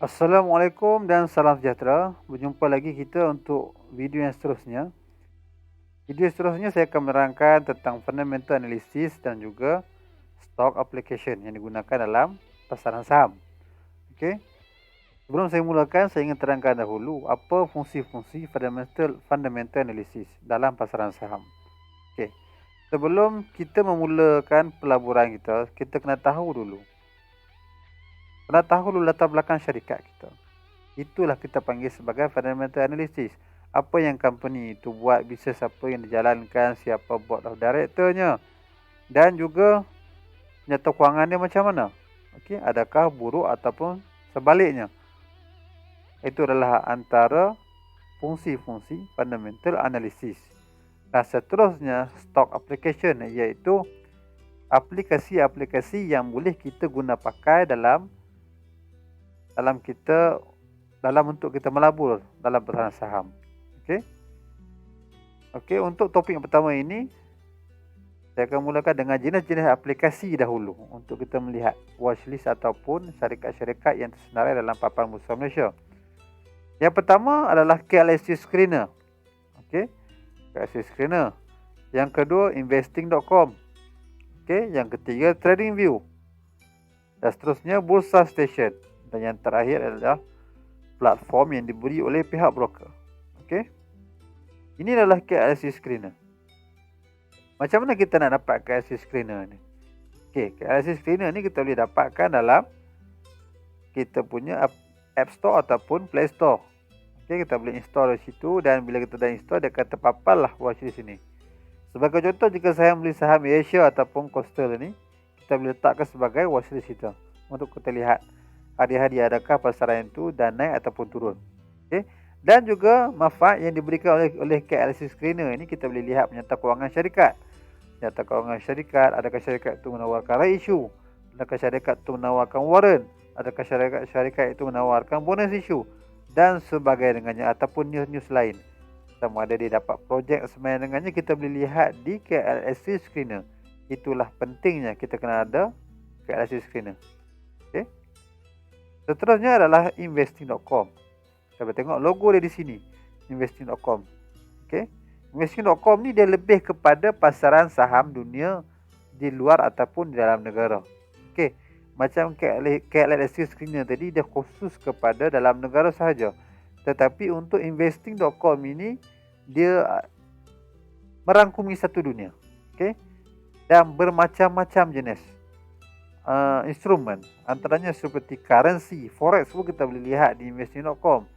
Assalamualaikum dan salam sejahtera. Berjumpa lagi kita untuk video yang seterusnya. Video seterusnya saya akan menerangkan tentang fundamental analysis dan juga stock application yang digunakan dalam pasaran saham. Okey. Sebelum saya mulakan, saya ingin terangkan dahulu apa fungsi-fungsi fundamental analysis dalam pasaran saham. Okey. Sebelum kita memulakan pelaburan kita, kita kena tahu dulu latar belakang syarikat kita. Itulah kita panggil sebagai fundamental analysis. Apa yang company itu buat, bisnes apa yang dijalankan, siapa board of directornya, dan juga nyata kewangan dia macam mana. Okey, adakah buruk ataupun sebaliknya. Itu adalah antara fungsi-fungsi fundamental analysis. Dan seterusnya stock application, iaitu aplikasi-aplikasi yang boleh kita guna pakai dalam untuk kita melabur dalam pasaran saham. Okey, untuk topik yang pertama ini, saya akan mulakan dengan jenis-jenis aplikasi dahulu untuk kita melihat watchlist ataupun syarikat-syarikat yang tersenarai dalam paparan Bursa Malaysia. Yang pertama adalah KLSC Screener. Okey, KLSC Screener. Yang kedua, investing.com. Okey, yang ketiga, TradingView. Dan seterusnya, Bursa Station. Dan yang terakhir adalah platform yang diberi oleh pihak broker. Okey. Ini adalah KLSC Screener. Macam mana kita nak dapat KLSC Screener ni? Okey, KLSC Screener ni kita boleh dapatkan dalam kita punya App Store ataupun Play Store. Okey, kita boleh install di situ dan bila kita dah install, dia akan terpapar lah watchlist sini. Sebagai contoh, jika saya beli saham Asia ataupun Coastal ni, kita boleh letakkan sebagai watchlist kita untuk kita lihat hari-hari adakah pasaran itu dan naik ataupun turun. Okey. Dan juga manfaat yang diberikan oleh KLSC Screener ini, kita boleh lihat penyata kewangan syarikat. Penyata kewangan syarikat, adakah syarikat itu menawarkan right issue, adakah syarikat itu menawarkan warrant, adakah syarikat itu menawarkan bonus issue dan sebagainya dengannya, ataupun news-news lain. Sama ada dia dapat projek sebenarnya dengannya, kita boleh lihat di KLSC Screener. Itulah pentingnya kita kena ada KLSC Screener. Okey. Seterusnya adalah investing.com. Kita boleh tengok logo dia di sini, investing.com. Okey. Investing.com ni dia lebih kepada pasaran saham dunia di luar ataupun di dalam negara. Okey. Macam KLSC Screener tadi, dia khusus kepada dalam negara sahaja. Tetapi untuk investing.com ini, dia merangkumi satu dunia. Okey. Dan bermacam-macam jenis instrumen, antaranya seperti currency, forex pun kita boleh lihat di investing.com.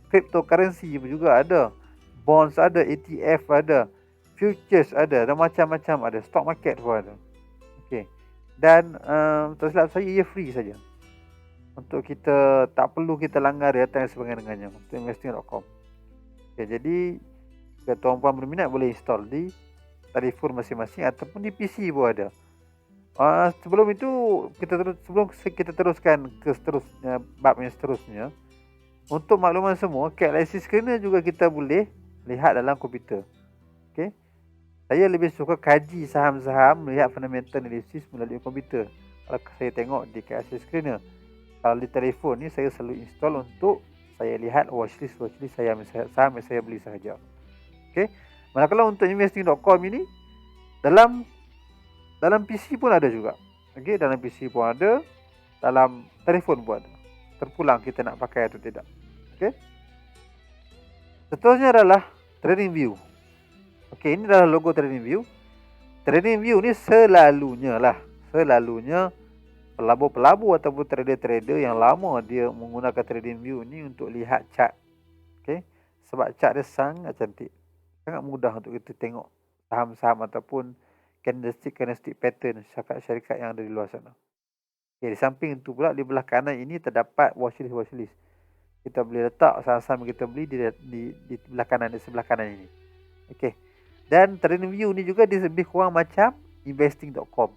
Cryptocurrency juga ada, bonds ada, ETF ada, futures ada, dan macam-macam ada, stock market pun ada. Okey. Dan tak silap saya, ia free saja. Untuk kita tak perlu kita langgar data dan sebagainya dengannya untuk investing.com. Okey, jadi jika tuan-puan berminat boleh install di telefon masing-masing ataupun di PC pun ada. Sebelum itu sebelum kita teruskan ke seterusnya, bab yang seterusnya, untuk makluman semua, KLSC Screener juga kita boleh lihat dalam komputer. Okey. Saya lebih suka kaji saham-saham, melihat fundamental analysis melalui komputer. Kalau saya tengok di KLSC Screener, kalau di telefon ni saya selalu install untuk saya lihat watchlist saham yang saya beli sahaja. Okey. Manakala untuk investing.com ini, dalam PC pun ada juga. Okey, dalam PC pun ada, dalam telefon pun ada. Terpulang kita nak pakai atau tidak. Okey. Seterusnya adalah TradingView. Okey, ini adalah logo TradingView. TradingView ni selalunya pelabur-pelabur ataupun trader-trader yang lama dia menggunakan TradingView ni untuk lihat chart. Okey. Sebab chart dia sangat cantik. Sangat mudah untuk kita tengok saham-saham ataupun candlestick pattern syarikat yang ada di luar sana. Okay, di samping itu pula, di belah kanan ini terdapat watchlist. Kita boleh letak saham-saham yang kita beli di belah kanan, di sebelah kanan ini. Okey. Dan TradingView ni juga dia lebih kurang macam investing.com.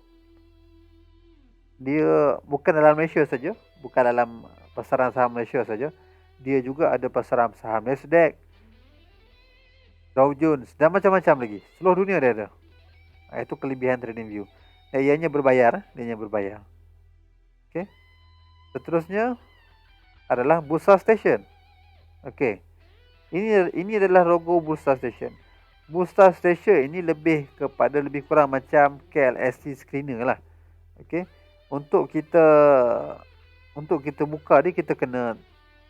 Dia bukan dalam Malaysia saja, bukan dalam pasaran saham Malaysia saja. Dia juga ada pasaran saham Nasdaq, Dow Jones dan macam-macam lagi. Seluruh dunia dia ada. Itu kelebihan TradingView. Ianya berbayar, Okey. Seterusnya adalah Bursa Station. Okey. Ini adalah logo Bursa Station. Bursa Station ini lebih kurang macam KLSC screener lah. Okey. Untuk kita buka ni, kita kena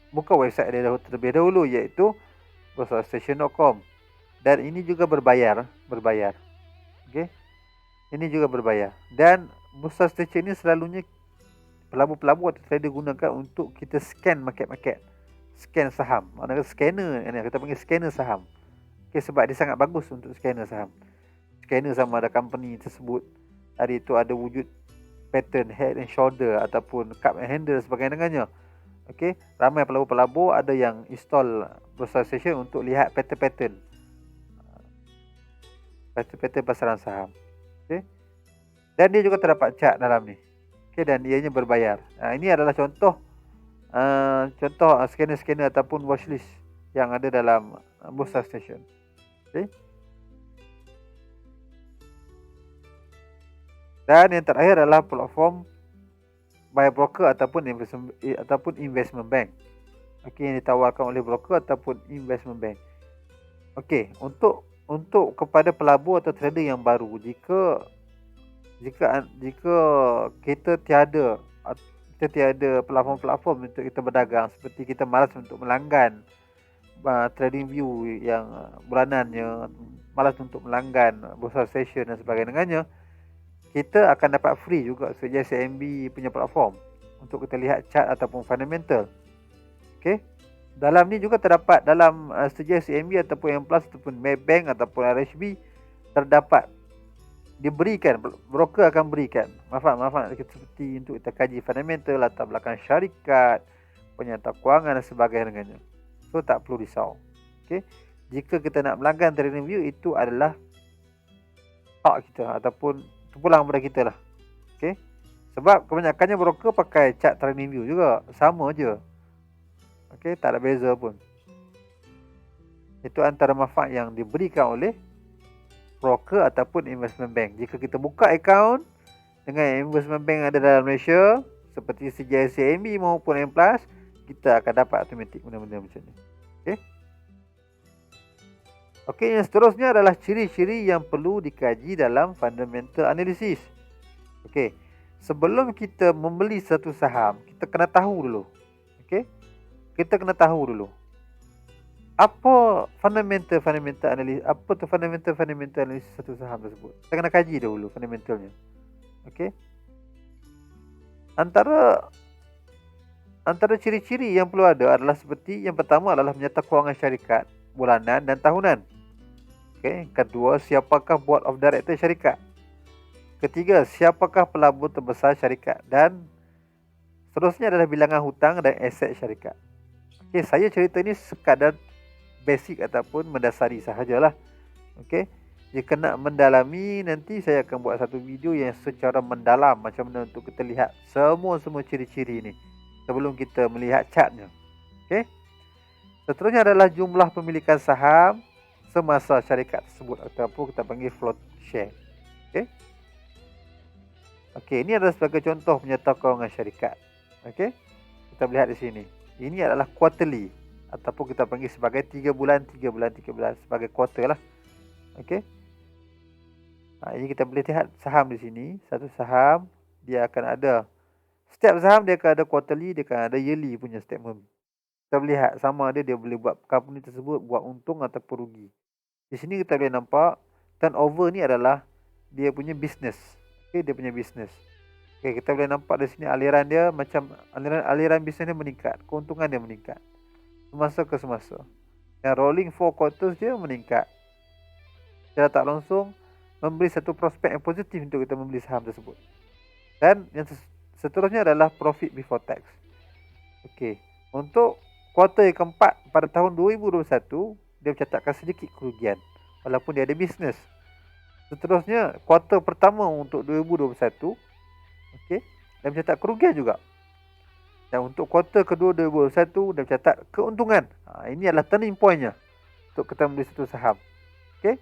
buka website dia terlebih dahulu, iaitu bursastation.com. Dan ini juga berbayar. Okey. Ini juga berbayar. Dan Bursa Station ni selalunya pelabur-pelabur atau trader gunakan untuk kita scan market. Scan saham. Maknanya scanner, kita panggil scanner saham. Okay, sebab dia sangat bagus untuk scanner saham. Scanner sama ada company tersebut hari itu ada wujud pattern head and shoulder ataupun cup and handle sebagainya dengannya. Okey, ramai pelabur-pelabur ada yang install Bursa Station untuk lihat pattern pasaran saham. Okey. Dan dia juga terdapat chart dalam ni. Okey, dan ianya berbayar. Ini adalah contoh scanner ataupun watchlist yang ada dalam Bursa Station. Okay. Dan yang terakhir adalah platform by broker ataupun investment bank. Okey, yang ditawarkan oleh broker ataupun investment bank. Okey, untuk kepada pelabur atau trader yang baru, jika kita tiada platform untuk kita berdagang, seperti kita malas untuk melanggan trading view yang bulanannya, malas untuk melanggan Bursa Station dan sebagainya dengannya, kita akan dapat free juga sejak CMB punya platform untuk kita lihat chart ataupun fundamental. Okey. Dalam ni juga terdapat dalam sejak CMB ataupun M+ ataupun Maybank ataupun RHB terdapat diberikan, broker akan berikan manfaat seperti untuk kita kaji fundamental, latar belakang syarikat, penyata kewangan dan sebagainya dengannya. So tak perlu risau. Okey. Jika kita nak melanggan trading view, itu adalah hak kita ataupun terpulang kepada kita lah. Okey. Sebab kebanyakannya broker pakai chart trading view juga, sama je. Okey, tak ada beza pun. Itu antara manfaat yang diberikan oleh broker ataupun investment bank. Jika kita buka akaun dengan investment bank ada dalam Malaysia seperti CGS CMB maupun M+, kita akan dapat automatik benda-benda macam ni. Okey. Okey, yang seterusnya adalah ciri-ciri yang perlu dikaji dalam fundamental analysis. Okey. Sebelum kita membeli satu saham, kita kena tahu dulu. Okey. Kita kena tahu dulu apa fundamental analysis, apa tu fundamental analysis satu saham tersebut. Kita kena kaji dahulu fundamentalnya. Okey. Antara ciri-ciri yang perlu ada adalah seperti yang pertama adalah menyata kewangan syarikat bulanan dan tahunan. Okey, kedua, siapakah board of director syarikat? Ketiga, siapakah pelabur terbesar syarikat? Dan seterusnya adalah bilangan hutang dan aset syarikat. Okey, saya cerita ni sekadar basic ataupun mendasari sahajalah. Okey. Jika nak mendalami, nanti saya akan buat satu video yang secara mendalam macam mana untuk kita lihat semua ciri-ciri ni sebelum kita melihat chartnya. Okey. Seterusnya adalah jumlah pemilikan saham semasa syarikat tersebut ataupun kita panggil float share. Okey. Okey, ini adalah sebagai contoh penyata kewangan syarikat. Okey. Kita lihat di sini. Ini adalah quarterly ataupun kita panggil sebagai 3 bulan sebagai quarter lah. Okey. Ini kita boleh lihat saham di sini. Satu saham dia akan ada, setiap saham dia akan ada quarterly, dia akan ada yearly punya statement. Kita boleh lihat sama ada dia boleh buat company tersebut buat untung ataupun rugi. Di sini kita boleh nampak turnover ni adalah dia punya business. Okey, dia punya business. Okey, kita boleh nampak di sini aliran dia macam aliran bisnes dia meningkat, keuntungan dia meningkat semasa ke semasa. Yang rolling 4 quarters dia meningkat. Secara tak langsung memberi satu prospek yang positif untuk kita membeli saham tersebut. Dan yang seterusnya adalah profit before tax. Okey, untuk kuartal yang keempat pada tahun 2021, dia mencatatkan sedikit kerugian walaupun dia ada bisnes. Seterusnya kuartal pertama untuk 2021, okey, dia mencatat kerugian juga. Dan untuk kuartal kedua 2021 dia mencatat keuntungan. Ini adalah turning pointnya untuk kita membeli satu saham. Okey,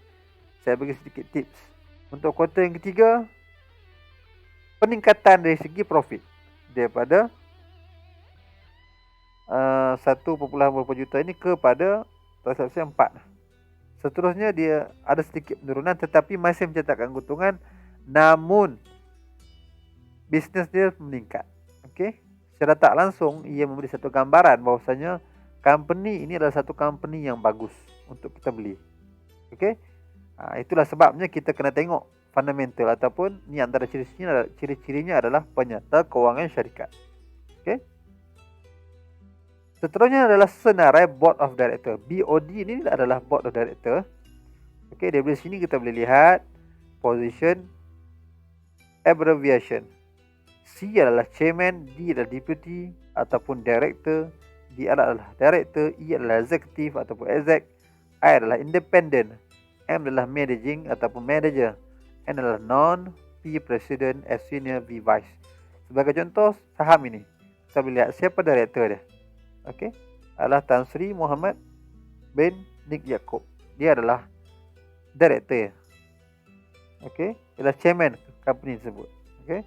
saya bagi sedikit tips. Untuk kuartal yang ketiga, peningkatan dari segi profit daripada 1 berapa juta ini kepada tak silap saya 4. Seterusnya dia ada sedikit penurunan tetapi masih mencatatkan keuntungan, namun bisnes dia meningkat. Okey. Secara tak langsung ia memberi satu gambaran bahawasanya company ini adalah satu company yang bagus untuk kita beli. Okey. Itulah sebabnya kita kena tengok fundamental ataupun ni antara ciri-cirinya adalah penyata kewangan syarikat. Okey. Seterusnya adalah senarai Board of Director. BOD ini adalah Board of Director. Okey, dari sini kita boleh lihat position, abbreviation. C adalah Chairman, D adalah Deputy ataupun Director, D adalah Director, E adalah Executive ataupun Exec, I adalah Independent, M adalah Managing ataupun Manager, N adalah Non, P President, S Senior, V Vice. Sebagai contoh saham ini, kita boleh lihat siapa Director dia. Okey, adalah Tan Sri Muhammad bin Nik Yaakob. Dia adalah Director. Okey, adalah Chairman company tersebut. Okey.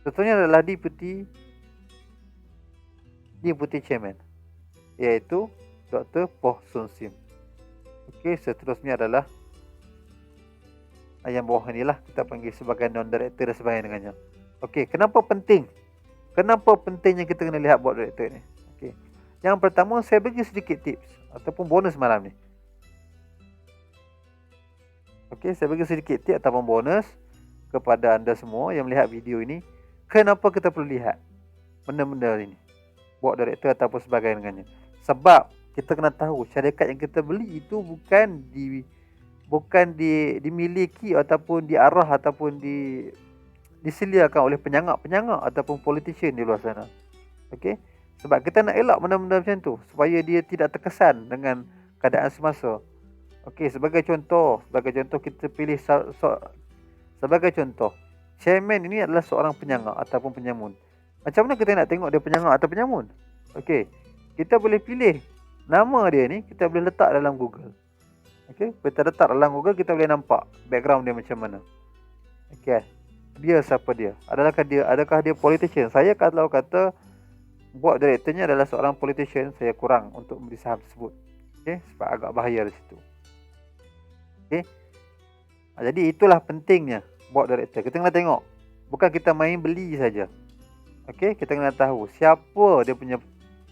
Seterusnya adalah Deputy Chairman, iaitu Dr. Poh Sun Sim. Okey, seterusnya adalah yang bawah inilah kita panggil sebagai non-director dan sebagainya dengannya. Okey, kenapa penting? Kenapa pentingnya kita kena lihat board director ni? Okey. Yang pertama, saya bagi sedikit tips ataupun bonus malam ni. Okey, saya bagi sedikit tips ataupun bonus kepada anda semua yang melihat video ini. Kenapa kita perlu lihat benda-benda ini? Board director ataupun sebagainya dengannya. Sebab kita kena tahu syarikat yang kita beli itu bukan dimiliki ataupun diarah ataupun disediakan oleh penyangak-penyangak ataupun politician di luar sana. Okey? Sebab kita nak elak benda-benda macam tu supaya dia tidak terkesan dengan keadaan semasa. Okey, sebagai contoh kita pilih sebagai contoh, chairman ini adalah seorang penyangak ataupun penyamun. Macam mana kita nak tengok dia penyangak atau penyamun? Okey, kita boleh pilih nama dia ni, kita boleh letak dalam Google. Okey, kita letak dalam Google, kita boleh nampak background dia macam mana. Okey, dia siapa dia? Adakah dia politician? Saya kalau kata board directornya adalah seorang politician, saya kurang untuk membeli saham tersebut. Okey, sebab agak bahaya di situ. Okey. Jadi itulah pentingnya board director. Kita kena tengok. Bukan kita main beli saja. Okey, kita kena tahu siapa dia punya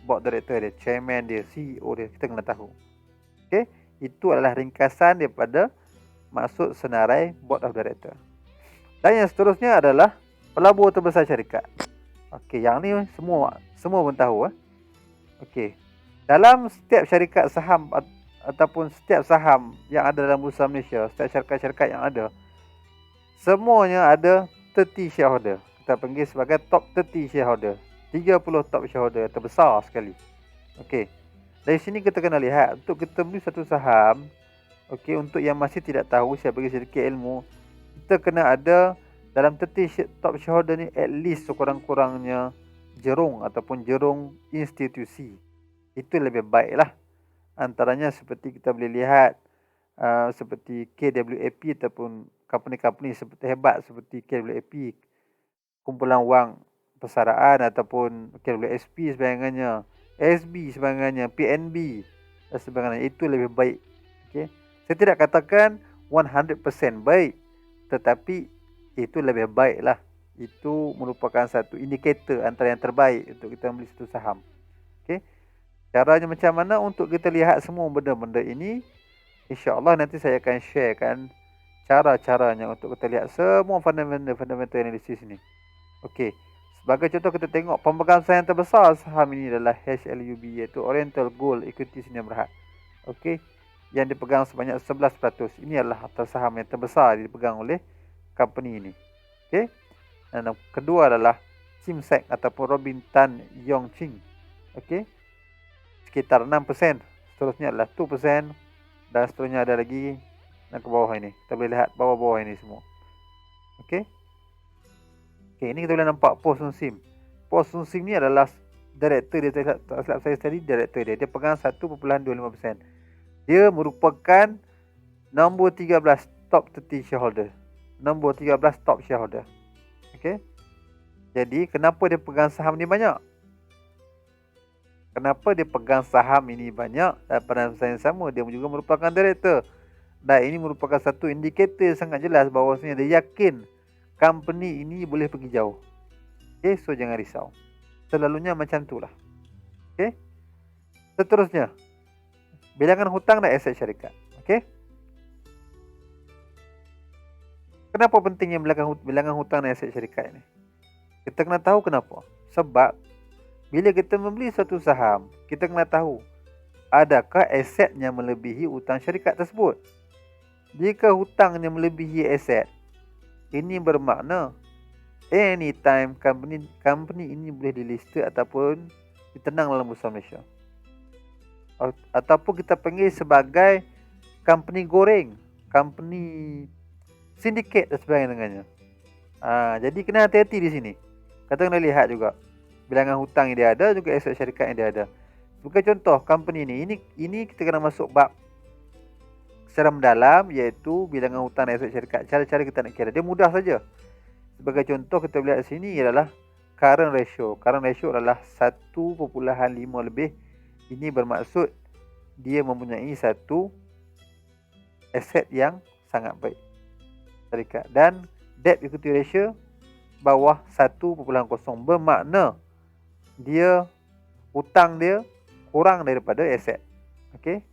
board director dia, chairman dia, CEO dia, kita kena tahu. Okey, itu adalah ringkasan daripada maksud senarai board of director. Dan yang seterusnya adalah pelabur terbesar syarikat. Okey, yang ni semua pun tahu. Okey. Dalam setiap syarikat saham ataupun setiap saham yang ada dalam Bursa Malaysia, setiap syarikat-syarikat yang ada, semuanya ada 30 shareholder. Kita panggil sebagai top 30 shareholder. 30 top shareholder terbesar sekali. Okey. Dari sini kita kena lihat untuk kita beli satu saham, okey, untuk yang masih tidak tahu, saya bagi sedikit ilmu, kita kena ada dalam 30 top shareholder ni at least sekurang-kurangnya jerung ataupun jerung institusi. Itu lebih baiklah. Antaranya seperti kita boleh lihat seperti KWAP ataupun company-company seperti hebat seperti KWAP, kumpulan wang persaraan ataupun KWSP sebagainya, SB sebagainya, PNB dan sebagainya. Itu lebih baik. Okay? Saya tidak katakan 100% baik, tetapi itu lebih baik lah. Itu merupakan satu indikator antara yang terbaik untuk kita membeli satu saham. Okay? Caranya macam mana untuk kita lihat semua benda-benda ini, insya-Allah nanti saya akan sharekan cara-caranya untuk kita lihat semua fundamental analisis ini. Okey. Sebagai contoh kita tengok pemegang saham yang terbesar saham ini adalah HLUB, iaitu Oriental Gold Equities Sdn Bhd. Okey. Yang dipegang sebanyak 11%. Ini adalah harta saham yang terbesar dipegang oleh company ini. Okey. Dan kedua adalah Chimsek ataupun Robin Tan Yong Ching. Okey. Sekitar 6%. Seterusnya adalah 2%. Dan seterusnya ada lagi dan ke bawah ini. Kita boleh lihat bawah-bawah ini semua. Okey. Okey, ini kita boleh nampak Poh Sun Sim. Poh Sun Sim ni adalah director dia, tak silap saya tadi, director dia. Dia pegang 1.25%. Dia merupakan nombor 13 top 30 shareholder. Nombor 13 top shareholder. Okey. Jadi kenapa dia pegang saham ni banyak? Kenapa dia pegang saham ini banyak dan pada masa yang sama dia juga merupakan director. Dan ini merupakan satu indikator sangat jelas bahawasanya dia yakin company ini boleh pergi jauh. Okay, so jangan risau. Selalunya macam tu lah. Okay. Seterusnya, bilangan hutang dan aset syarikat. Okay. Kenapa pentingnya bilangan hutang dan aset syarikat ini? Kita kena tahu kenapa. Sebab bila kita membeli satu saham, kita kena tahu adakah asetnya melebihi hutang syarikat tersebut. Jika hutangnya melebihi aset, ini bermakna anytime company ini boleh dilista ataupun ditenang dalam Bursa Malaysia. Ataupun kita panggil sebagai company goreng, company syndicate dan sebagainya dengannya. Jadi kena hati-hati di sini. Kita kena lihat juga bilangan hutang yang dia ada, juga aset syarikat yang dia ada. Sebagai contoh, company ini kita kena masuk bab secara mendalam, iaitu bilangan hutang dan aset syarikat. Cara-cara kita nak kira dia mudah saja. Sebagai contoh, kita lihat di sini adalah current ratio. Current ratio adalah 1.5 lebih. Ini bermaksud dia mempunyai satu aset yang sangat baik syarikat. Dan debt equity ratio bawah 1.0, bermakna dia hutang dia kurang daripada aset. Okey.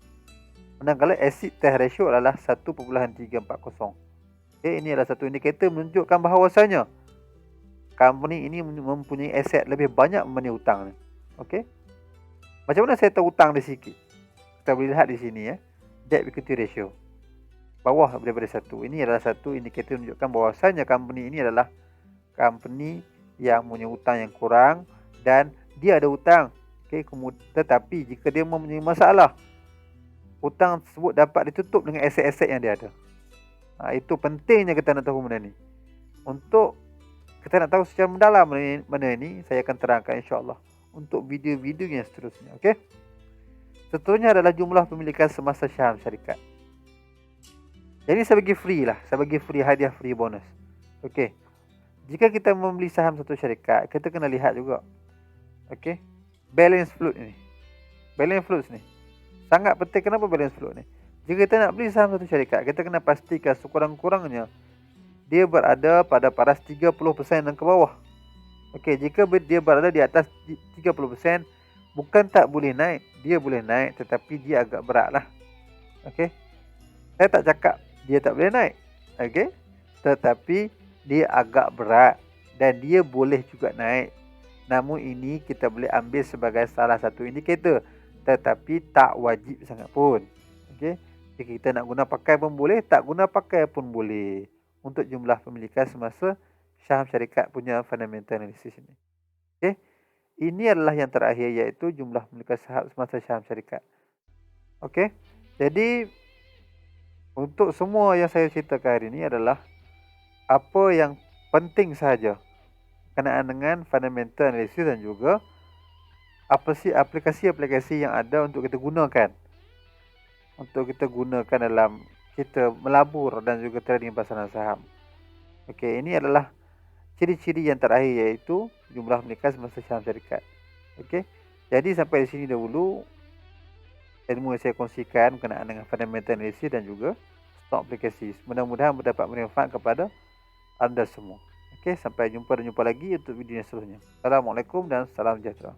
Manakala acid test ratio adalah 1.340. Okay, ini adalah satu indikator menunjukkan bahawasanya company ini mempunyai aset lebih banyak berbanding hutang. Okey. Macam mana saya tahu hutang dia sikit? Kita boleh lihat di sini debt equity ratio bawah daripada 1. Ini adalah satu indikator menunjukkan bahawasanya company ini adalah company yang mempunyai hutang yang kurang dan dia ada hutang. Okey, tetapi jika dia mempunyai masalah, hutang tersebut dapat ditutup dengan aset-aset yang dia ada. Itu pentingnya kita nak tahu benda ni. Untuk kita nak tahu secara mendalam benda ni, saya akan terangkan insya-Allah untuk video-video yang seterusnya. Okey. Seterusnya adalah jumlah pemilikan semasa saham syarikat. Jadi saya bagi free lah. Saya bagi free hadiah, free bonus. Okey. Jika kita membeli saham satu syarikat, kita kena lihat juga. Okey. Balance float ni. Balance float ni sangat penting. Kenapa balance float ni? Jika kita nak beli saham satu syarikat, kita kena pastikan sekurang-kurangnya dia berada pada paras 30% dan ke bawah. Okey, jika dia berada di atas 30%, bukan tak boleh naik, dia boleh naik, tetapi dia agak berat lah. Okey. Saya tak cakap dia tak boleh naik. Okey. Tetapi dia agak berat dan dia boleh juga naik. Namun ini kita boleh ambil sebagai salah satu indikator, tetapi tak wajib sangat pun. Okey. Jika kita nak guna pakai pun boleh, tak guna pakai pun boleh. Untuk jumlah pemilikan semasa saham syarikat punya fundamental analysis ini. Okey. Ini adalah yang terakhir, iaitu jumlah pemilikan semasa saham syarikat. Okey. Jadi untuk semua yang saya ceritakan hari ini adalah apa yang penting sahaja berkenaan dengan fundamental analysis dan juga apa sih aplikasi-aplikasi yang ada untuk kita gunakan. Untuk kita gunakan dalam kita melabur dan juga trading pasaran saham. Okey, ini adalah ciri-ciri yang terakhir, iaitu jumlah pemilikan semasa saham syarikat. Okey. Jadi sampai di sini dahulu ilmu yang saya kongsikan berkenaan dengan fundamental analysis dan juga stock aplikasi. Mudah-mudahan mendapat manfaat kepada anda semua. Okey, sampai jumpa lagi untuk video yang seterusnya. Assalamualaikum dan salam sejahtera.